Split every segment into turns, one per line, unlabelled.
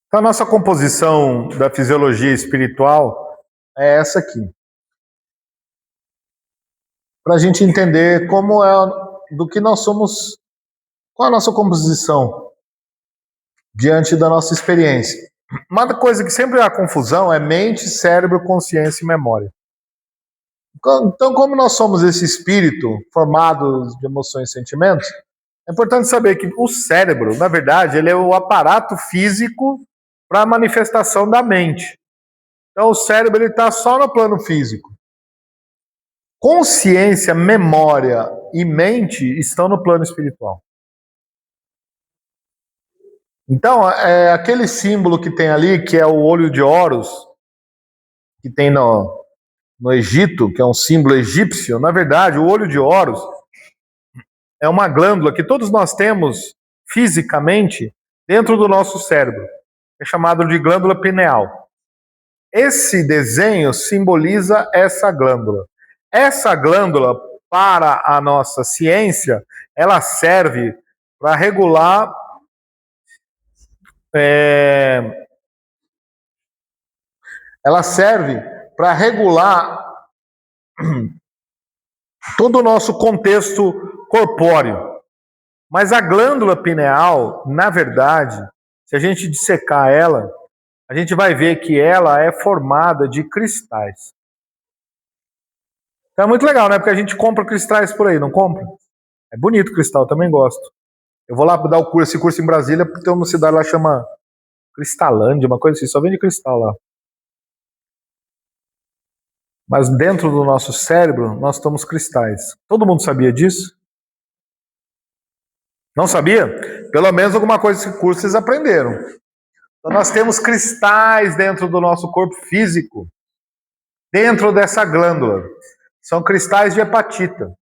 Então, a nossa composição da fisiologia espiritual é essa aqui. Para a gente entender como do que nós somos, qual é a nossa composição diante da nossa experiência. Uma coisa que sempre há confusão é mente, cérebro, consciência e memória. Então, como nós somos esse espírito formado de emoções e sentimentos, é importante saber que o cérebro, na verdade, ele é o aparato físico para a manifestação da mente. Então, o cérebro está só no plano físico. Consciência, memória e mente estão no plano espiritual. Então, aquele símbolo que tem ali, que é o olho de Horus, que tem no Egito, que é um símbolo egípcio, na verdade, o olho de Horus é uma glândula que todos nós temos fisicamente dentro do nosso cérebro. É chamado de glândula pineal. Esse desenho simboliza essa glândula. Essa glândula, para a nossa ciência, ela serve para regular todo o nosso contexto corpóreo. Mas a glândula pineal, na verdade, se a gente dissecar ela, a gente vai ver que ela é formada de cristais. Então é muito legal, né? Porque a gente compra cristais por aí, não compra? É bonito o cristal, também gosto. Eu vou lá dar esse curso em Brasília, porque tem uma cidade lá que chama Cristalândia, uma coisa assim, só vende cristal lá. Mas dentro do nosso cérebro, nós temos cristais. Todo mundo sabia disso? Não sabia? Pelo menos alguma coisa desse curso vocês aprenderam. Então nós temos cristais dentro do nosso corpo físico, dentro dessa glândula. São cristais de hepatita.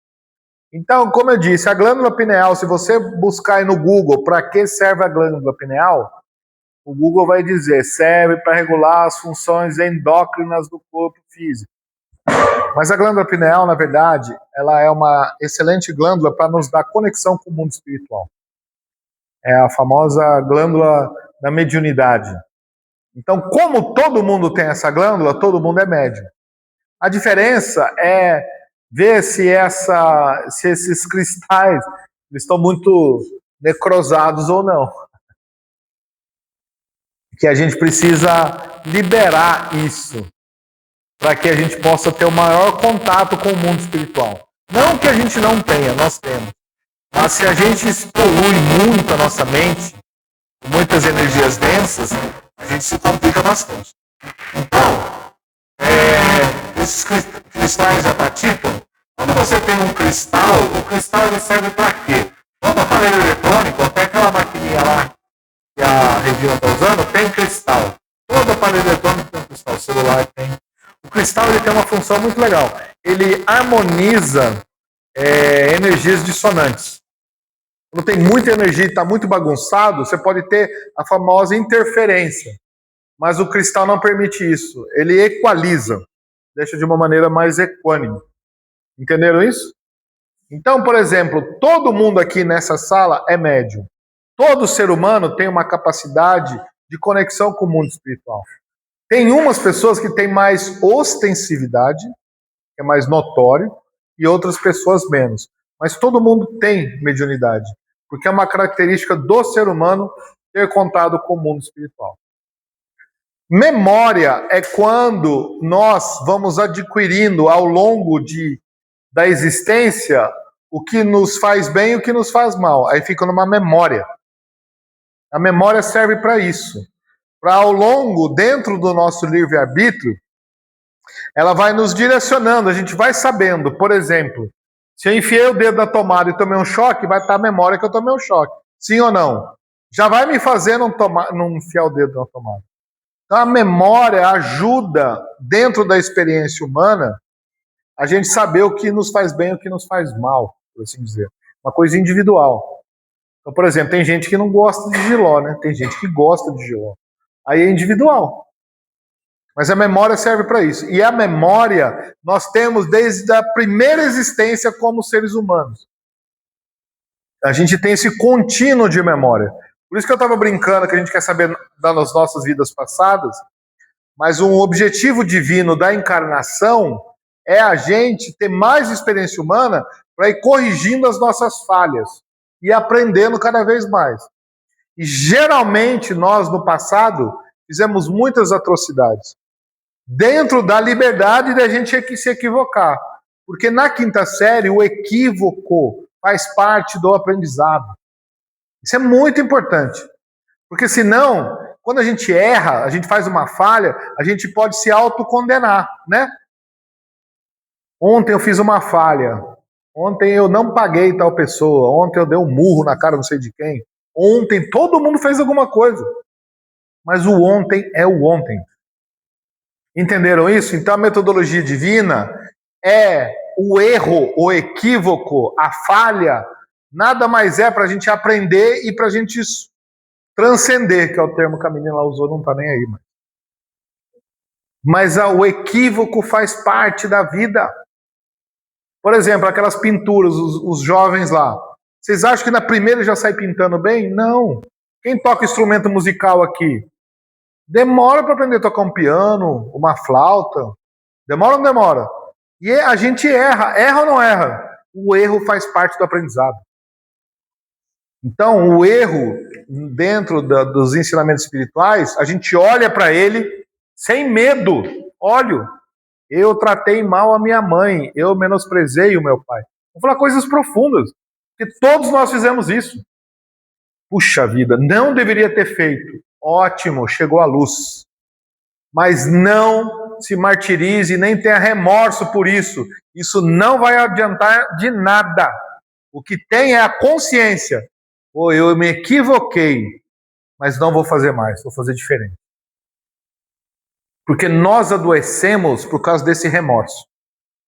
Então, como eu disse, a glândula pineal, se você buscar aí no Google para que serve a glândula pineal, o Google vai dizer, serve para regular as funções endócrinas do corpo físico. Mas a glândula pineal, na verdade, ela é uma excelente glândula para nos dar conexão com o mundo espiritual. É a famosa glândula da mediunidade. Então, como todo mundo tem essa glândula, todo mundo é médium. A diferença é ver se esses cristais estão muito necrosados ou não. Que a gente precisa liberar isso, para que a gente possa ter o maior contato com o mundo espiritual. Não que a gente não tenha, nós temos. Mas se a gente polui muito a nossa mente, muitas energias densas, a gente se complica bastante. Então, esses cristais de apatita, quando você tem um cristal, o cristal ele serve para quê? Todo aparelho eletrônico, até aquela maquininha lá que a Regina está usando, tem cristal. Todo aparelho eletrônico tem cristal, o celular tem. O cristal ele tem uma função muito legal. Ele harmoniza energias dissonantes. Quando tem muita energia e está muito bagunçado, você pode ter a famosa interferência. Mas o cristal não permite isso. Ele equaliza. Deixa de uma maneira mais equânime. Entenderam isso? Então, por exemplo, todo mundo aqui nessa sala é médium. Todo ser humano tem uma capacidade de conexão com o mundo espiritual. Tem umas pessoas que têm mais ostensividade, que é mais notório, e outras pessoas menos. Mas todo mundo tem mediunidade, porque é uma característica do ser humano ter contato com o mundo espiritual. Memória é quando nós vamos adquirindo ao longo da existência o que nos faz bem e o que nos faz mal. Aí fica numa memória. A memória serve para isso. Para ao longo, dentro do nosso livre-arbítrio, ela vai nos direcionando, a gente vai sabendo. Por exemplo, se eu enfiei o dedo na tomada e tomei um choque, vai estar a memória que eu tomei um choque. Sim ou não? Já vai me fazer não enfiar o dedo na tomada. Então a memória ajuda, dentro da experiência humana, a gente saber o que nos faz bem e o que nos faz mal, por assim dizer. Uma coisa individual. Então, por exemplo, tem gente que não gosta de jiló, né? Tem gente que gosta de jiló. Aí é individual. Mas a memória serve para isso. E a memória nós temos desde a primeira existência como seres humanos. A gente tem esse contínuo de memória. Por isso que eu estava brincando que a gente quer saber das nossas vidas passadas, mas um objetivo divino da encarnação é a gente ter mais experiência humana para ir corrigindo as nossas falhas e aprendendo cada vez mais. E geralmente nós, no passado, fizemos muitas atrocidades. Dentro da liberdade da gente se equivocar. Porque na quinta série, o equívoco faz parte do aprendizado. Isso é muito importante. Porque senão, quando a gente erra, a gente faz uma falha, a gente pode se autocondenar, né? Ontem eu fiz uma falha. Ontem eu não paguei tal pessoa. Ontem eu dei um murro na cara não sei de quem. Ontem todo mundo fez alguma coisa. Mas o ontem é o ontem. Entenderam isso? Então a metodologia divina é o erro, o equívoco, a falha, nada mais é para a gente aprender e para a gente transcender, que é o termo que a menina lá usou, não está nem aí. Mas o equívoco faz parte da vida. Por exemplo, aquelas pinturas, os jovens lá. Vocês acham que na primeira já sai pintando bem? Não. Quem toca instrumento musical aqui? Demora para aprender a tocar um piano, uma flauta. Demora ou não demora? E a gente erra. Erra ou não erra? O erro faz parte do aprendizado. Então, o erro, dentro dos ensinamentos espirituais, a gente olha para ele sem medo. Olha, eu tratei mal a minha mãe, eu menosprezei o meu pai. Vou falar coisas profundas, porque todos nós fizemos isso. Puxa vida, não deveria ter feito. Ótimo, chegou a luz. Mas não se martirize, nem tenha remorso por isso. Isso não vai adiantar de nada. O que tem é a consciência. Ou eu me equivoquei, mas não vou fazer mais, vou fazer diferente. Porque nós adoecemos por causa desse remorso.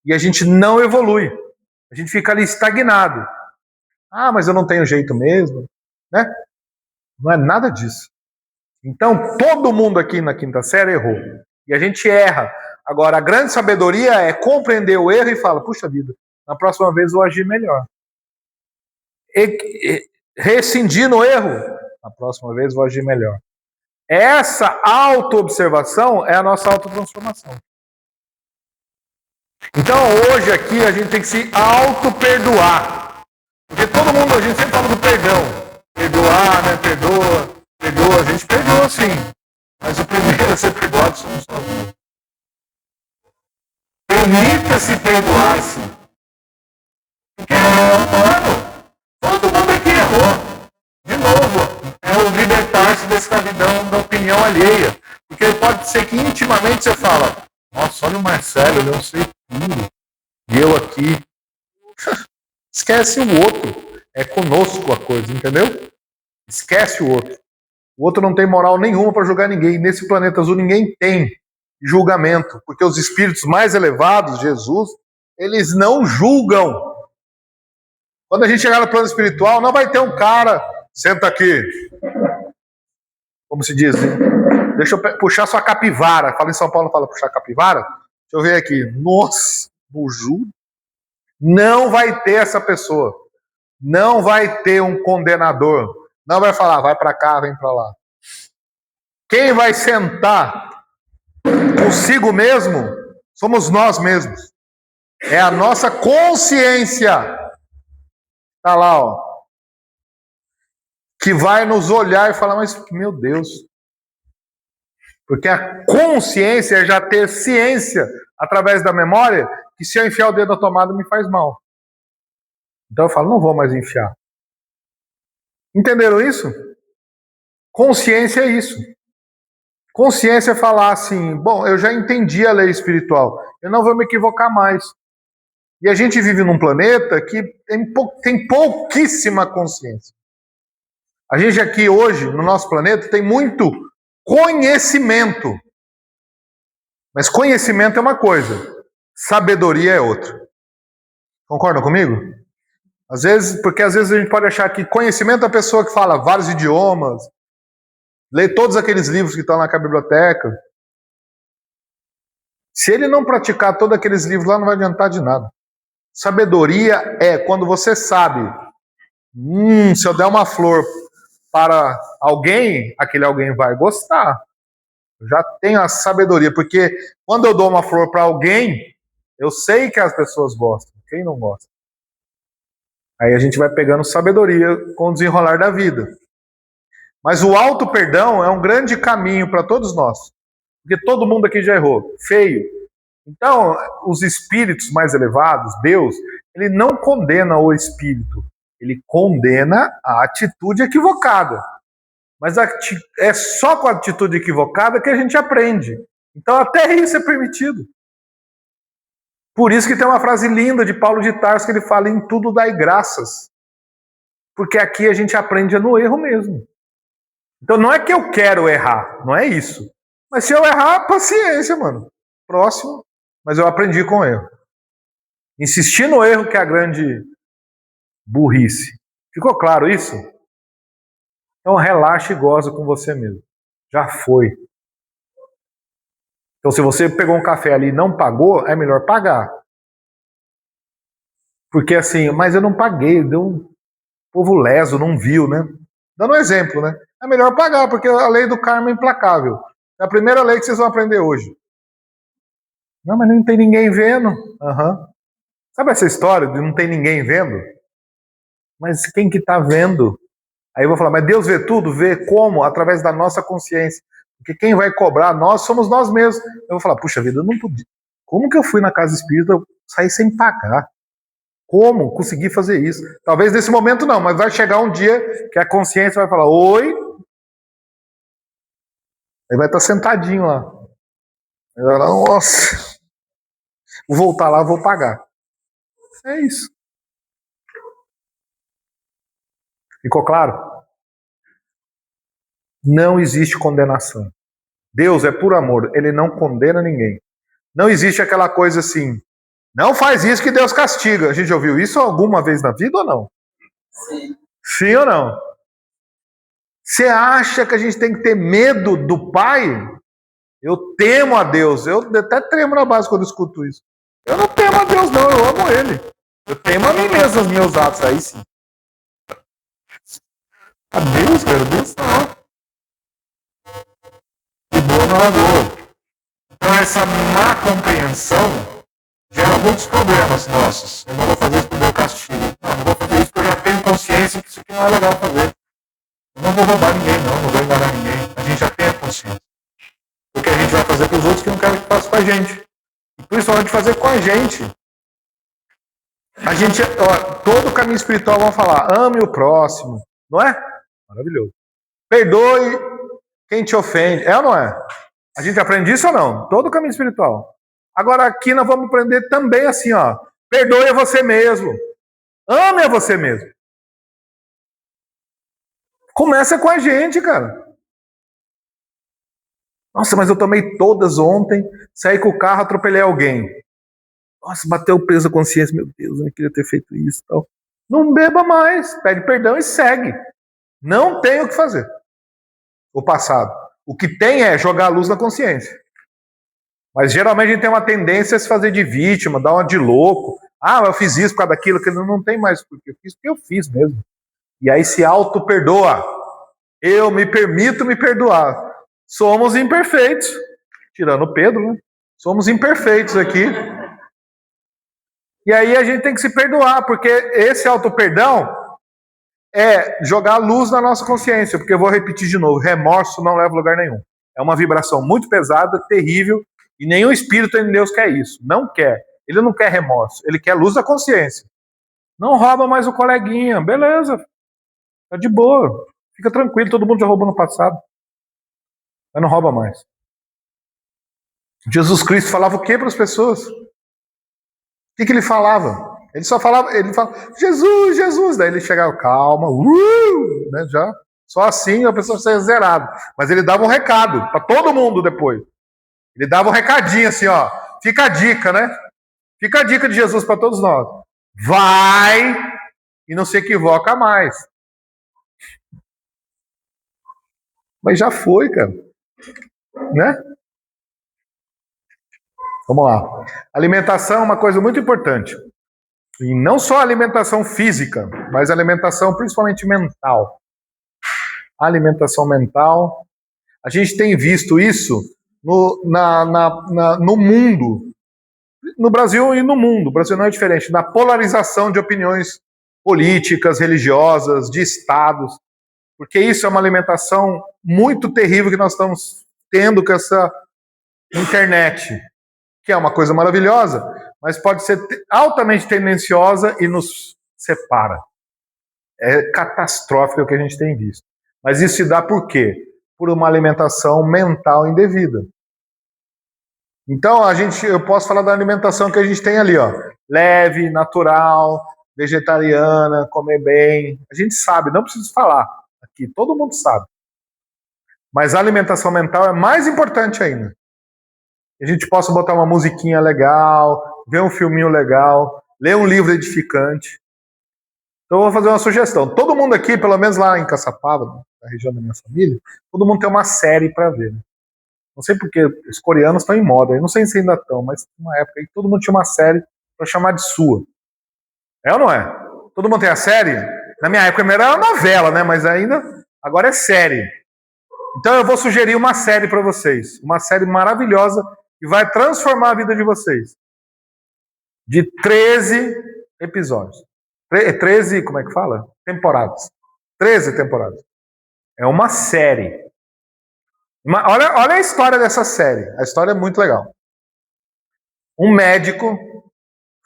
E a gente não evolui. A gente fica ali estagnado. Ah, mas eu não tenho jeito mesmo, né? Não é nada disso. Então, todo mundo aqui na quinta série errou. E a gente erra. Agora, a grande sabedoria é compreender o erro e falar, puxa vida, na próxima vez eu vou agir melhor. Rescindir no erro, na próxima vez eu vou agir melhor. Essa auto-observação é a nossa autotransformação. Então, hoje aqui, a gente tem que se auto-perdoar. Porque todo mundo, a gente sempre fala do perdão. Perdoar, né? Perdoa. A gente perdoa, sim. Mas o primeiro a ser perdoado somos nós mesmos. Permita-se perdoar-se. Porque é humano. Todo mundo aqui errou. De novo, é o libertar-se da escravidão da opinião alheia. Porque pode ser que intimamente você fala, nossa, olha o Marcelo, eu sei tudo. E eu aqui. Esquece o outro. É conosco a coisa, entendeu? Esquece o outro. O outro não tem moral nenhuma para julgar ninguém. Nesse planeta azul ninguém tem julgamento. Porque os espíritos mais elevados, Jesus, eles não julgam. Quando a gente chegar no plano espiritual, não vai ter um cara, senta aqui. Como se diz, hein? Deixa eu puxar sua capivara. Fala em São Paulo, fala puxar capivara. Deixa eu ver aqui. Nossa, no juro. Não vai ter essa pessoa. Não vai ter um condenador. Não vai falar, vai para cá, vem para lá. Quem vai sentar consigo mesmo somos nós mesmos. É a nossa consciência. Tá lá, ó. Que vai nos olhar e falar, mas meu Deus. Porque a consciência é já ter ciência através da memória que se eu enfiar o dedo na tomada me faz mal. Então eu falo, não vou mais enfiar. Entenderam isso? Consciência é isso. Consciência é falar assim, bom, eu já entendi a lei espiritual, eu não vou me equivocar mais. E a gente vive num planeta que tem pouquíssima consciência. A gente aqui hoje, no nosso planeta, tem muito conhecimento. Mas conhecimento é uma coisa, sabedoria é outra. Concordam comigo? Porque às vezes a gente pode achar que conhecimento é a pessoa que fala vários idiomas, lê todos aqueles livros que estão na biblioteca. Se ele não praticar todos aqueles livros lá, não vai adiantar de nada. Sabedoria é quando você sabe, se eu der uma flor para alguém, aquele alguém vai gostar. Eu já tenho a sabedoria, porque quando eu dou uma flor para alguém, eu sei que as pessoas gostam. Quem não gosta? Aí a gente vai pegando sabedoria com o desenrolar da vida. Mas o auto perdão é um grande caminho para todos nós. Porque todo mundo aqui já errou. Feio. Então, os espíritos mais elevados, Deus, ele não condena o espírito. Ele condena a atitude equivocada. Mas é só com a atitude equivocada que a gente aprende. Então, até isso é permitido. Por isso que tem uma frase linda de Paulo de Tarso que ele fala: em tudo dai graças. Porque aqui a gente aprende no erro mesmo. Então não é que eu quero errar, não é isso. Mas se eu errar, paciência, mano. Próximo. Mas eu aprendi com o erro. Insistir no erro que é a grande burrice. Ficou claro isso? Então relaxa e goza com você mesmo. Já foi. Então se você pegou um café ali e não pagou, é melhor pagar. Porque assim, mas eu não paguei, deu um povo leso, não viu, né? Dando um exemplo, né? É melhor pagar, porque a lei do karma é implacável. É a primeira lei que vocês vão aprender hoje. Não, mas não tem ninguém vendo. Uhum. Sabe essa história de não tem ninguém vendo? Mas quem que tá vendo? Aí eu vou falar, mas Deus vê tudo? Vê como? Através da nossa consciência. Porque quem vai cobrar nós somos nós mesmos. Eu vou falar, puxa vida, eu não podia. Como que eu fui na casa espírita e saí sem pagar? Como consegui fazer isso? Talvez nesse momento não, mas vai chegar um dia que a consciência vai falar, oi. Aí vai estar sentadinho lá. Aí vai falar, nossa, vou voltar lá, vou pagar. É isso. Ficou claro? Não existe condenação. Deus é puro amor, ele não condena ninguém. Não existe aquela coisa assim, não faz isso que Deus castiga. A gente já ouviu isso alguma vez na vida ou não? Sim. Sim ou não? Você acha que a gente tem que ter medo do Pai? Eu temo a Deus. Eu até tremo na base quando eu escuto isso. Eu não temo a Deus, não. Eu amo Ele. Eu temo a mim mesmo, os meus atos. Aí sim. A Deus, cara, Deus não. E boa não é boa. Então essa má compreensão gera muitos problemas nossos. Eu não vou fazer isso por meu castigo. Não vou fazer isso porque eu já tenho consciência que isso aqui não é legal fazer. Eu não vou roubar ninguém, não vou enganar ninguém. A gente já tem a consciência. O que a gente vai fazer com os outros que não querem que faça com a gente. E principalmente fazer com a gente. A gente, todo o caminho espiritual vão falar, ame o próximo. Não é? Maravilhoso. Perdoe quem te ofende. É ou não é? A gente aprende isso ou não? Todo o caminho espiritual. Agora aqui nós vamos aprender também assim, ó. Perdoe a você mesmo. Ame a você mesmo. Começa com a gente, cara. Nossa, mas eu tomei todas ontem, saí com o carro, atropelei alguém. Nossa, bateu peso a consciência, meu Deus, eu não queria ter feito isso e tal. Não beba mais, pede perdão e segue. Não tem o que fazer. O passado. O que tem é jogar a luz na consciência. Mas geralmente a gente tem uma tendência a se fazer de vítima, dar uma de louco. Ah, eu fiz isso por causa daquilo, que não tem mais porque eu fiz, porque eu fiz mesmo. E aí se auto-perdoa. Eu me permito me perdoar. Somos imperfeitos. Tirando o Pedro, né? Somos imperfeitos aqui. E aí a gente tem que se perdoar, porque esse auto-perdão é jogar luz na nossa consciência. Porque eu vou repetir de novo, remorso não leva a lugar nenhum. É uma vibração muito pesada, terrível, e nenhum espírito em Deus quer isso. Não quer. Ele não quer remorso, ele quer luz da consciência. Não rouba mais o coleguinha, beleza. Tá de boa. Fica tranquilo, todo mundo já roubou no passado. Mas não rouba mais. Jesus Cristo falava o que para as pessoas? O que ele falava? Ele só falava, Jesus, Jesus. Daí ele chegava, calma, né, já. Só assim a pessoa saia zerada. Mas ele dava um recado para todo mundo depois. Ele dava um recadinho assim, ó. Fica a dica, né? Fica a dica de Jesus para todos nós. Vai e não se equivoca mais. Mas já foi, cara. Né? Vamos lá. Alimentação é uma coisa muito importante. E não só alimentação física, mas alimentação principalmente mental. Alimentação mental. A gente tem visto isso no mundo, no Brasil e no mundo. O Brasil não é diferente, na polarização de opiniões políticas, religiosas, de estados, porque isso é uma alimentação muito terrível que nós estamos tendo com essa internet, que é uma coisa maravilhosa, mas pode ser altamente tendenciosa e nos separa. É catastrófico o que a gente tem visto. Mas isso se dá por quê? Por uma alimentação mental indevida. Então, eu posso falar da alimentação que a gente tem ali, ó. Leve, natural, vegetariana, comer bem. A gente sabe, não preciso falar aqui, todo mundo sabe. Mas a alimentação mental é mais importante ainda. A gente possa botar uma musiquinha legal, ver um filminho legal, ler um livro edificante. Então, eu vou fazer uma sugestão. Todo mundo aqui, pelo menos lá em Caçapava, na região da minha família, todo mundo tem uma série para ver, né? Não sei porque os coreanos estão em moda, eu não sei se ainda estão, mas uma época aí todo mundo tinha uma série para chamar de sua. É ou não é? Todo mundo tem a série? Na minha época era novela, né? Mas ainda, agora é série. Então eu vou sugerir uma série para vocês. Uma série maravilhosa que vai transformar a vida de vocês. De 13 episódios. 13, como é que fala? Temporadas. 13 temporadas. É uma série. Olha a história dessa série. A história é muito legal. Um médico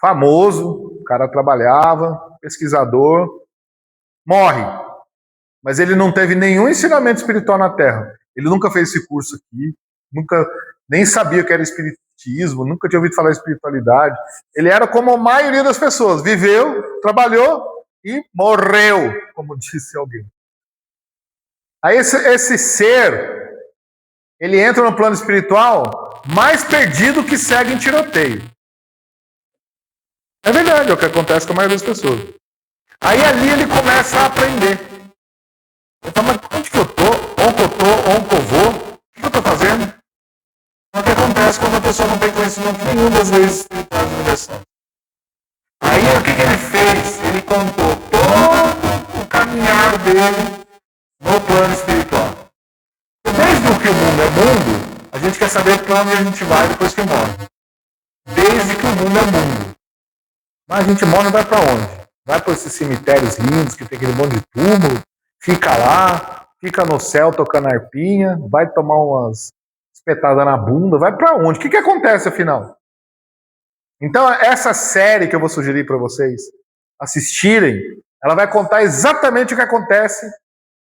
famoso, o cara trabalhava, pesquisador, morre. Mas ele não teve nenhum ensinamento espiritual na Terra. Ele nunca fez esse curso aqui, nunca nem sabia o que era espiritismo, nunca tinha ouvido falar de espiritualidade. Ele era como a maioria das pessoas, viveu, trabalhou e morreu, como disse alguém. Aí esse ser, ele entra no plano espiritual mais perdido que segue em tiroteio. É verdade, é o que acontece com a maioria das pessoas. Aí ali ele começa a aprender. Ele fala, mas onde que eu tô? Onde eu tô? Onde eu vou? O que eu tô fazendo? É o que acontece quando a pessoa não tem conhecimento nenhum das leis espirituais universais. Aí o que ele fez? Ele contou todo o caminhar dele no plano espiritual. Desde que o mundo é mundo, a gente quer saber para onde a gente vai depois que morre. Desde que o mundo é mundo. Mas a gente morre e vai para onde? Vai para esses cemitérios lindos que tem aquele monte de túmulo, fica lá, fica no céu tocando arpinha, vai tomar umas espetadas na bunda, vai para onde? O que acontece afinal? Então essa série que eu vou sugerir para vocês assistirem, ela vai contar exatamente o que acontece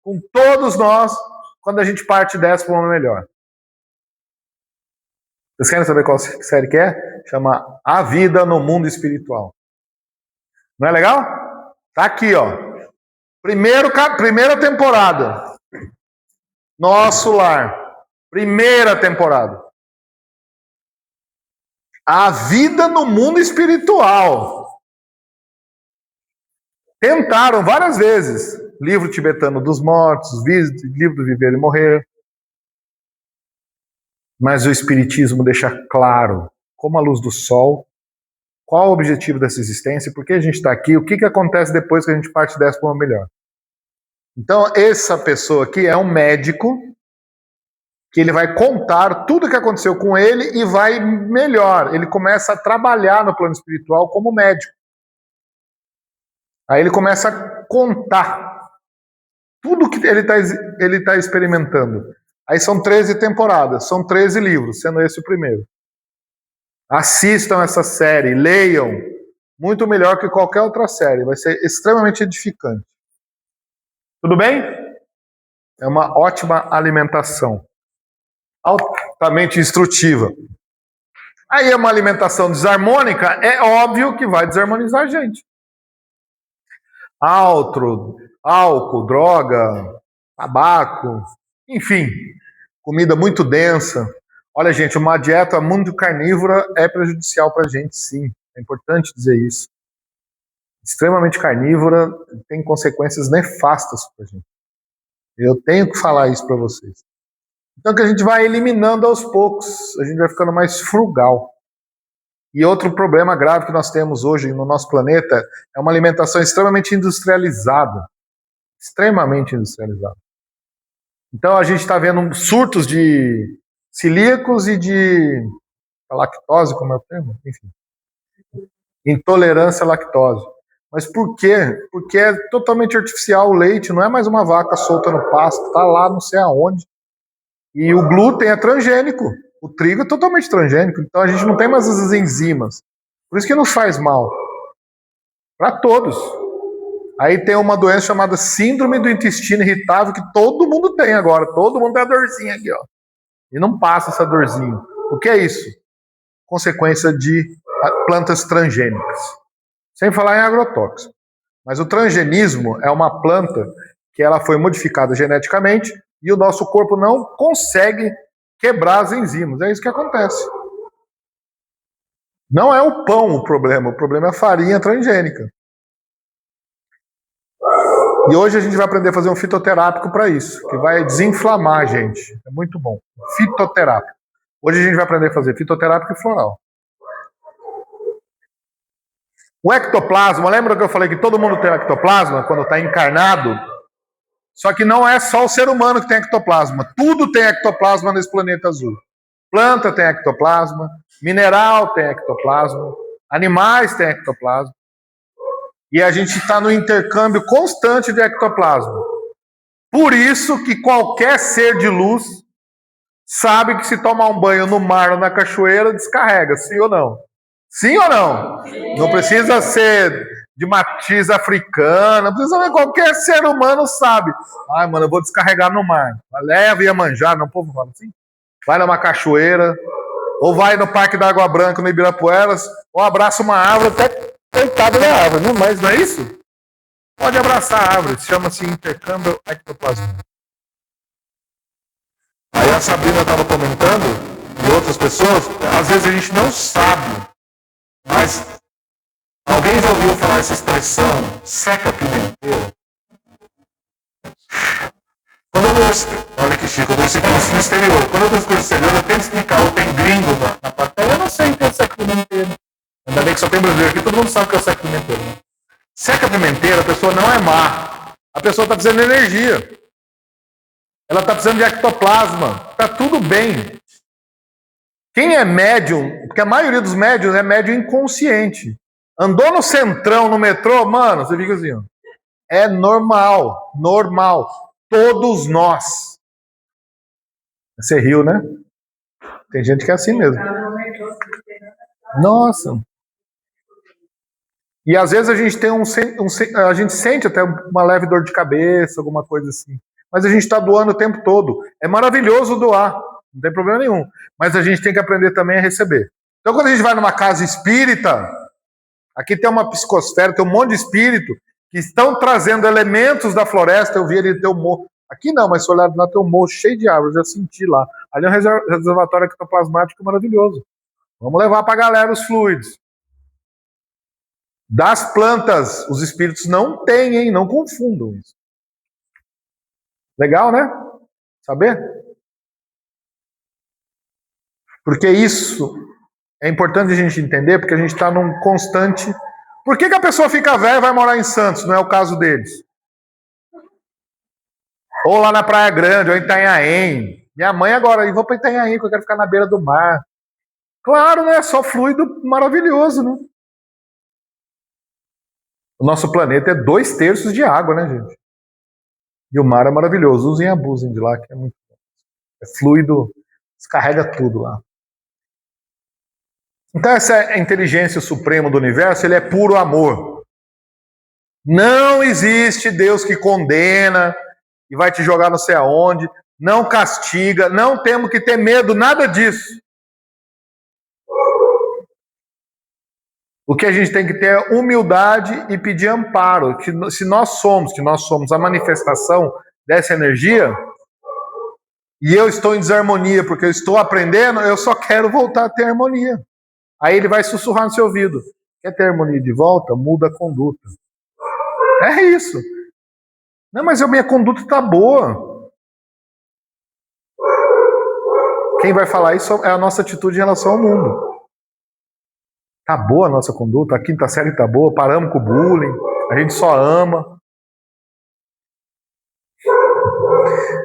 com todos nós quando a gente parte dessa para uma melhor. Vocês querem saber qual série que é? Chama A Vida no Mundo Espiritual. Não é legal? Tá aqui, ó. Primeira temporada. Nosso Lar. Primeira temporada. A Vida no Mundo Espiritual. Tentaram várias vezes. Livro Tibetano dos Mortos, livro do Viver e Morrer. Mas o Espiritismo deixa claro, como a luz do sol, qual o objetivo dessa existência, por que a gente está aqui, o que acontece depois que a gente parte dessa para uma melhor. Então, essa pessoa aqui é um médico que ele vai contar tudo o que aconteceu com ele e vai melhor. Ele começa a trabalhar no plano espiritual como médico. Aí ele começa a contar tudo que ele tá experimentando. Aí são 13 temporadas, são 13 livros, sendo esse o primeiro. Assistam essa série, leiam. Muito melhor que qualquer outra série. Vai ser extremamente edificante. Tudo bem? É uma ótima alimentação. Altamente instrutiva. Aí é uma alimentação desarmônica, é óbvio que vai desarmonizar a gente. Álcool, droga, tabaco, enfim, comida muito densa. Olha, gente, uma dieta muito carnívora é prejudicial para a gente, sim. É importante dizer isso. Extremamente carnívora tem consequências nefastas para a gente. Eu tenho que falar isso para vocês. Então que a gente vai eliminando aos poucos, a gente vai ficando mais frugal. E outro problema grave que nós temos hoje no nosso planeta é uma alimentação extremamente industrializada. Extremamente industrializada. Então a gente está vendo surtos de celíacos e de lactose, como é o termo? Enfim. Intolerância à lactose. Mas por quê? Porque é totalmente artificial o leite, não é mais uma vaca solta no pasto, está lá não sei aonde. E o glúten é transgênico, o trigo é totalmente transgênico, então a gente não tem mais as enzimas. Por isso que nos faz mal. Para todos. Aí tem uma doença chamada síndrome do intestino irritável, que todo mundo tem agora, todo mundo tem a dorzinha aqui, ó. E não passa essa dorzinha. O que é isso? Consequência de plantas transgênicas. Sem falar em agrotóxico. Mas o transgenismo é uma planta que ela foi modificada geneticamente e o nosso corpo não consegue quebrar as enzimas. É isso que acontece. Não é o pão o problema é a farinha transgênica. E hoje a gente vai aprender a fazer um fitoterápico para isso, que vai desinflamar a gente. É muito bom. Fitoterápico. Hoje a gente vai aprender a fazer fitoterápico e floral. O ectoplasma, lembra que eu falei que todo mundo tem ectoplasma quando está encarnado? Só que não é só o ser humano que tem ectoplasma. Tudo tem ectoplasma nesse planeta azul. Planta tem ectoplasma, mineral tem ectoplasma, animais têm ectoplasma. E a gente está no intercâmbio constante de ectoplasma. Por isso que qualquer ser de luz sabe que se tomar um banho no mar ou na cachoeira, descarrega, sim ou não? Sim ou não? Não precisa ser de matriz africana, não precisa ser, qualquer ser humano sabe. Ai, mano, eu vou descarregar no mar. Leva e manjar, não, o povo fala assim. Vai numa cachoeira, ou vai no Parque da Água Branca, no Ibirapuelas, ou abraça uma árvore, até coitado da árvore, não? Mas não é isso? Pode abraçar a árvore, chama-se intercâmbio ectoplasma. Aí a Sabrina estava comentando, e outras pessoas, às vezes a gente não sabe, mas alguém já ouviu falar essa expressão, seca pimenteira? Olha que chique, eu vou explicar isso no exterior. Quando eu estou no exterior, eu tenho que explicar, ou tem gringo na plateia, eu não sei o que é seca pimenteira. Ainda bem que só tem brasileiro aqui, todo mundo sabe o que é seca pimenteira. Né? Seca pimenteira, a pessoa não é má. A pessoa está precisando de energia. Ela está precisando de ectoplasma. Está tudo bem. Quem é médium, porque a maioria dos médiums é médium inconsciente. Andou no centrão, no metrô, mano, você fica assim, ó. É normal, normal. Todos nós. Você riu, né? Tem gente que é assim mesmo. Nossa. E às vezes a gente tem a gente sente até uma leve dor de cabeça, alguma coisa assim. Mas a gente está doando o tempo todo. É maravilhoso doar, não tem problema nenhum. Mas a gente tem que aprender também a receber. Então quando a gente vai numa casa espírita, aqui tem uma psicosfera, tem um monte de espírito que estão trazendo elementos da floresta. Eu vi ali ter um morro. Aqui não, mas se olhar lá tem um morro cheio de árvores, eu já senti lá. Ali é um reservatório ectoplasmático maravilhoso. Vamos levar para a galera os fluidos. Das plantas, os espíritos não têm, hein? Não confundam isso. Legal, né? Saber? Porque isso é importante a gente entender, porque a gente está num constante... Por que a pessoa fica velha e vai morar em Santos? Não é o caso deles. Ou lá na Praia Grande, ou em Itanhaém. Minha mãe agora, eu vou para Itanhaém, porque eu quero ficar na beira do mar. Claro, né? Só fluido maravilhoso, né? O nosso planeta é 2/3 de água, né, gente? E o mar é maravilhoso. Usem e abusem de lá, que é muito bom. É fluido, descarrega tudo lá. Então essa é a inteligência suprema do universo, ele é puro amor. Não existe Deus que condena e vai te jogar não sei aonde, não castiga, não temos que ter medo, nada disso. O que a gente tem que ter é humildade e pedir amparo. Que nós somos a manifestação dessa energia, e eu estou em desarmonia porque eu estou aprendendo, eu só quero voltar a ter harmonia. Aí ele vai sussurrar no seu ouvido. Quer ter harmonia de volta? Muda a conduta. É isso. Não, mas a minha conduta está boa. Quem vai falar isso é a nossa atitude em relação ao mundo. Tá boa a nossa conduta? A quinta série tá boa? Paramos com o bullying? A gente só ama?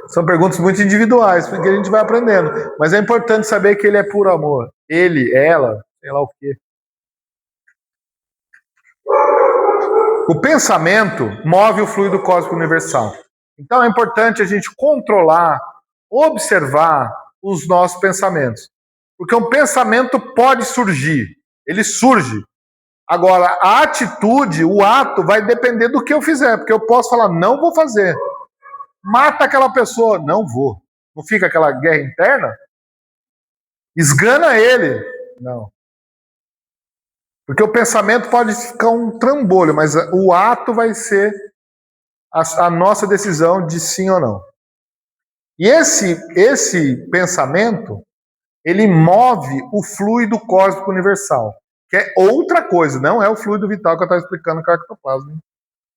São perguntas muito individuais, porque a gente vai aprendendo. Mas é importante saber que ele é puro amor. Ele, ela, sei lá o quê. O pensamento move o fluido cósmico universal. Então é importante a gente controlar, observar os nossos pensamentos. Porque um pensamento pode surgir. Ele surge. Agora, a atitude, o ato, vai depender do que eu fizer. Porque eu posso falar, não vou fazer. Mata aquela pessoa. Não vou. Não fica aquela guerra interna? Esgana ele. Não. Porque o pensamento pode ficar um trambolho, mas o ato vai ser a nossa decisão de sim ou não. E esse pensamento, ele move o fluido cósmico universal, que é outra coisa, não é o fluido vital que eu estava explicando com o ectoplasma.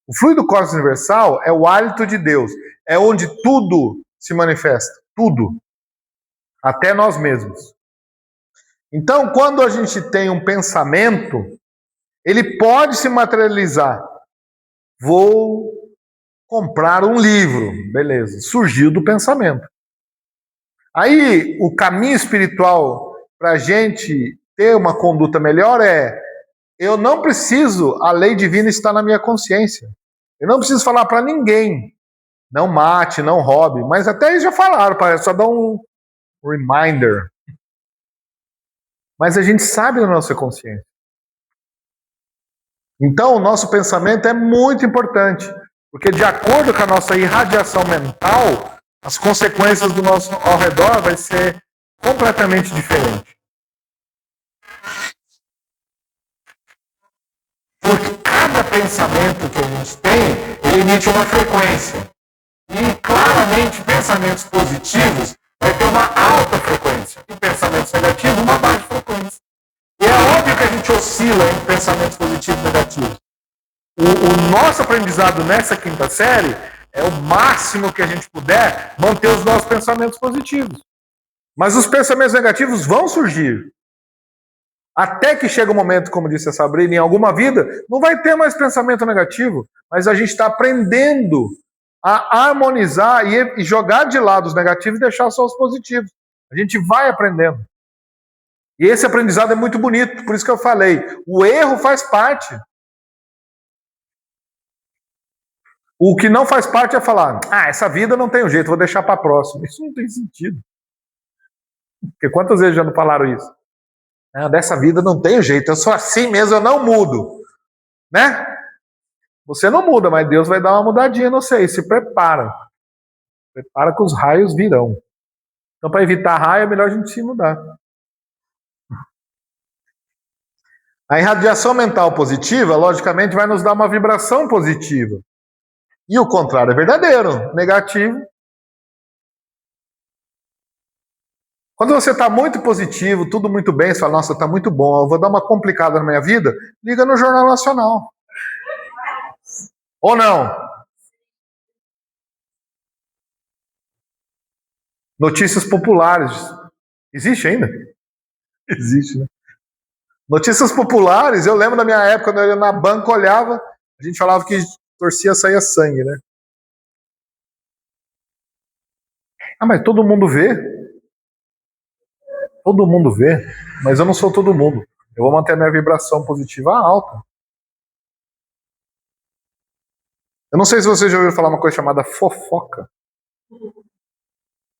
O fluido cósmico universal é o hálito de Deus, é onde tudo se manifesta, tudo, até nós mesmos. Então, quando a gente tem um pensamento, ele pode se materializar. Vou comprar um livro, beleza, surgiu do pensamento. Aí, o caminho espiritual para a gente ter uma conduta melhor é: eu não preciso, a lei divina está na minha consciência. Eu não preciso falar para ninguém, não mate, não roube, mas até eles já falaram, só dar um reminder. Mas a gente sabe da nossa consciência. Então, o nosso pensamento é muito importante, porque de acordo com a nossa irradiação mental, as consequências do nosso ao redor vai ser completamente diferente. Porque cada pensamento que a gente tem, ele emite uma frequência. E claramente pensamentos positivos vai ter uma alta frequência. E pensamentos negativos, uma baixa frequência. E é óbvio que a gente oscila entre pensamentos positivos e negativos. O nosso aprendizado nessa quinta série é o máximo que a gente puder manter os nossos pensamentos positivos. Mas os pensamentos negativos vão surgir. Até que chega um momento, como disse a Sabrina, em alguma vida, não vai ter mais pensamento negativo, mas a gente está aprendendo a harmonizar e jogar de lado os negativos e deixar só os positivos. A gente vai aprendendo. E esse aprendizado é muito bonito, por isso que eu falei, o erro faz parte. O que não faz parte é falar, essa vida não tem jeito, vou deixar para a próxima. Isso não tem sentido. Porque quantas vezes já não falaram isso? Dessa vida não tem jeito, eu sou assim mesmo, eu não mudo. Né? Você não muda, mas Deus vai dar uma mudadinha, não sei, se prepara. Prepara que os raios virão. Então, para evitar raio, é melhor a gente se mudar. A irradiação mental positiva, logicamente, vai nos dar uma vibração positiva. E o contrário é verdadeiro, negativo. Quando você está muito positivo, tudo muito bem, você fala, nossa, está muito bom, eu vou dar uma complicada na minha vida, liga no Jornal Nacional. Ou não? Notícias populares. Existe ainda? Existe, né? Notícias populares, eu lembro da minha época, quando eu ia na banca, olhava, a gente falava que torcia, saía sangue, né? Mas todo mundo vê. Todo mundo vê, mas eu não sou todo mundo. Eu vou manter a minha vibração positiva alta. Eu não sei se vocês já ouviram falar uma coisa chamada fofoca.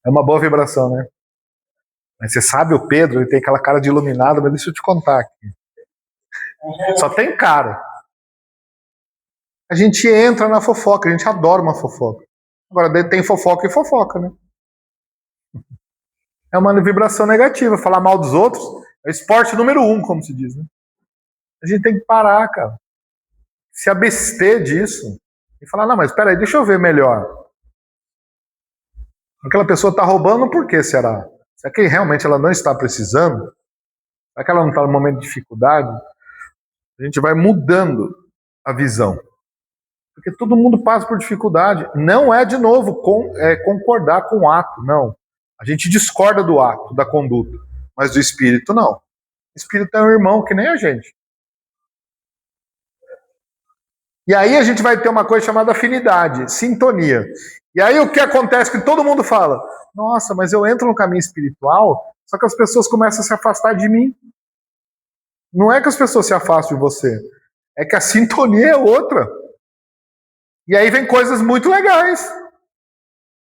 É uma boa vibração, né? Mas você sabe, o Pedro, ele tem aquela cara de iluminado, mas deixa eu te contar aqui. Só tem cara. A gente entra na fofoca, a gente adora uma fofoca. Agora, tem fofoca e fofoca, né? É uma vibração negativa. Falar mal dos outros é o esporte número 1, como se diz, né? A gente tem que parar, cara. Se abster disso. E falar, não, mas espera aí, deixa eu ver melhor. Aquela pessoa está roubando, por que será? Será que realmente ela não está precisando? Será que ela não está num momento de dificuldade? A gente vai mudando a visão. Porque todo mundo passa por dificuldade. Não é, de novo, concordar com o ato, não. A gente discorda do ato, da conduta, mas do espírito não. Espírito é um irmão que nem a gente. E aí a gente vai ter uma coisa chamada afinidade, sintonia. E aí o que acontece que todo mundo fala, nossa, mas eu entro no caminho espiritual, só que as pessoas começam a se afastar de mim. Não é que as pessoas se afastam de você, é que a sintonia é outra. E aí vem coisas muito legais.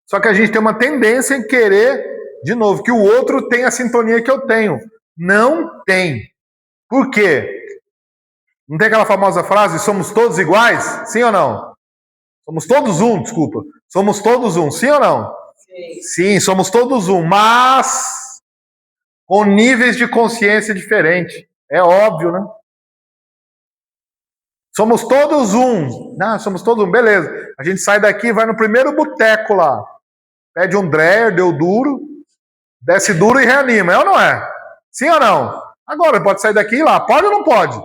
Só que a gente tem uma tendência em querer, de novo, que o outro tenha a sintonia que eu tenho. Não tem. Por quê? Não tem aquela famosa frase, somos todos iguais? Sim ou não? Somos todos um, desculpa. Somos todos um, sim ou não? Sim. Sim, somos todos um, mas com níveis de consciência diferentes. É óbvio, né? Somos todos um. Não, somos todos um, beleza. A gente sai daqui e vai no primeiro boteco lá. Pede um Dreyer, deu duro, desce duro e reanima. É ou não é? Sim ou não? Agora, pode sair daqui e ir lá. Pode ou não pode?